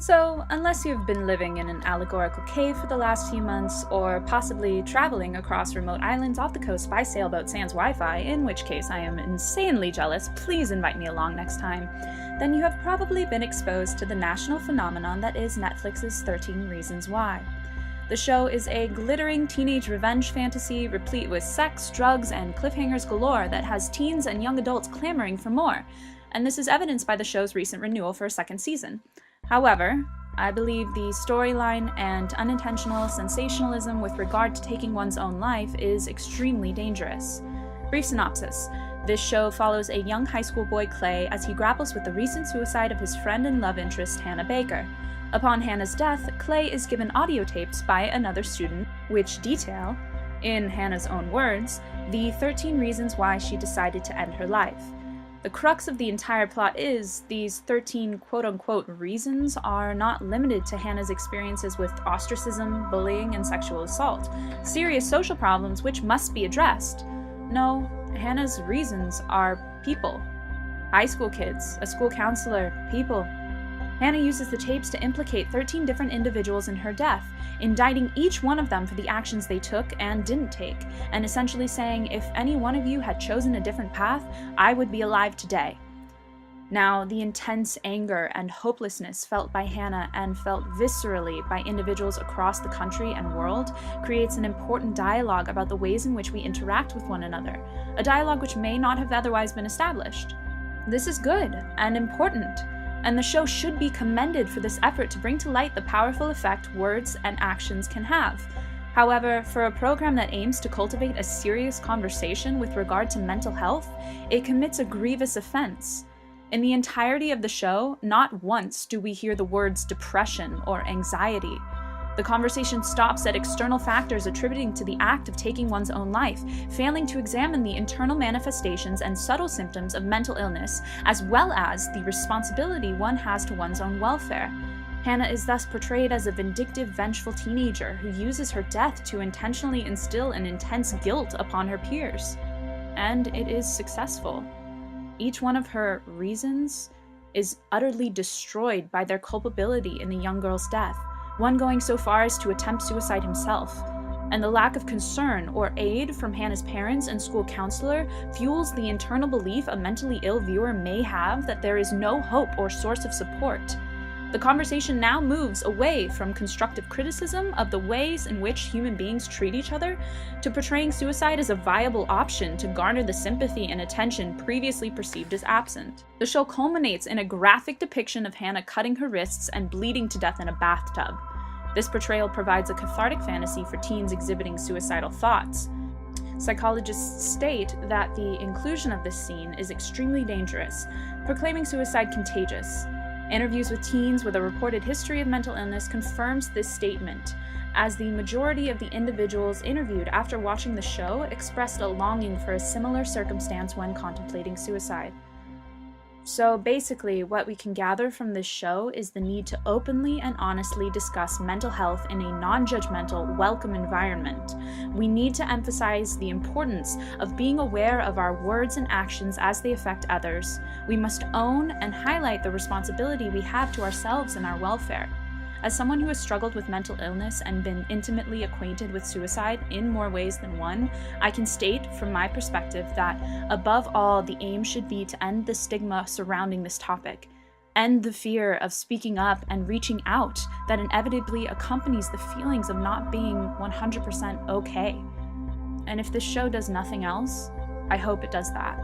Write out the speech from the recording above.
So, unless you've been living in an allegorical cave for the last few months, or possibly traveling across remote islands off the coast by sailboat sans Wi-Fi, in which case I am insanely jealous, please invite me along next time, then you have probably been exposed to the national phenomenon that is Netflix's 13 Reasons Why. The show is a glittering teenage revenge fantasy replete with sex, drugs, and cliffhangers galore that has teens and young adults clamoring for more, and this is evidenced by the show's recent renewal for a second season. However, I believe the storyline and unintentional sensationalism with regard to taking one's own life is extremely dangerous. Brief synopsis. This show follows a young high school boy, Clay, as he grapples with the recent suicide of his friend and love interest, Hannah Baker. Upon Hannah's death, Clay is given audio tapes by another student, which detail, in Hannah's own words, the 13 reasons why she decided to end her life. The crux of the entire plot is, these 13 quote-unquote reasons are not limited to Hannah's experiences with ostracism, bullying, and sexual assault, serious social problems which must be addressed. No, Hannah's reasons are people. High school kids, a school counselor, people. Hannah uses the tapes to implicate 13 different individuals in her death, indicting each one of them for the actions they took and didn't take, and essentially saying, if any one of you had chosen a different path, I would be alive today. Now, the intense anger and hopelessness felt by Hannah and felt viscerally by individuals across the country and world creates an important dialogue about the ways in which we interact with one another, a dialogue which may not have otherwise been established. This is good and important, and the show should be commended for this effort to bring to light the powerful effect words and actions can have. However, for a program that aims to cultivate a serious conversation with regard to mental health, it commits a grievous offense. In the entirety of the show, not once do we hear the words depression or anxiety. The conversation stops at external factors attributing to the act of taking one's own life, failing to examine the internal manifestations and subtle symptoms of mental illness, as well as the responsibility one has to one's own welfare. Hannah is thus portrayed as a vindictive, vengeful teenager who uses her death to intentionally instill an intense guilt upon her peers. And it is successful. Each one of her reasons is utterly destroyed by their culpability in the young girl's death, one going so far as to attempt suicide himself. And the lack of concern or aid from Hannah's parents and school counselor fuels the internal belief a mentally ill viewer may have that there is no hope or source of support. The conversation now moves away from constructive criticism of the ways in which human beings treat each other to portraying suicide as a viable option to garner the sympathy and attention previously perceived as absent. The show culminates in a graphic depiction of Hannah cutting her wrists and bleeding to death in a bathtub. This portrayal provides a cathartic fantasy for teens exhibiting suicidal thoughts. Psychologists state that the inclusion of this scene is extremely dangerous, proclaiming suicide contagious. Interviews with teens with a reported history of mental illness confirms this statement, as the majority of the individuals interviewed after watching the show expressed a longing for a similar circumstance when contemplating suicide. So basically, what we can gather from this show is the need to openly and honestly discuss mental health in a non-judgmental, welcome environment. We need to emphasize the importance of being aware of our words and actions as they affect others. We must own and highlight the responsibility we have to ourselves and our welfare. As someone who has struggled with mental illness and been intimately acquainted with suicide in more ways than one, I can state from my perspective that, above all, the aim should be to end the stigma surrounding this topic, end the fear of speaking up and reaching out that inevitably accompanies the feelings of not being 100% okay. And if this show does nothing else, I hope it does that.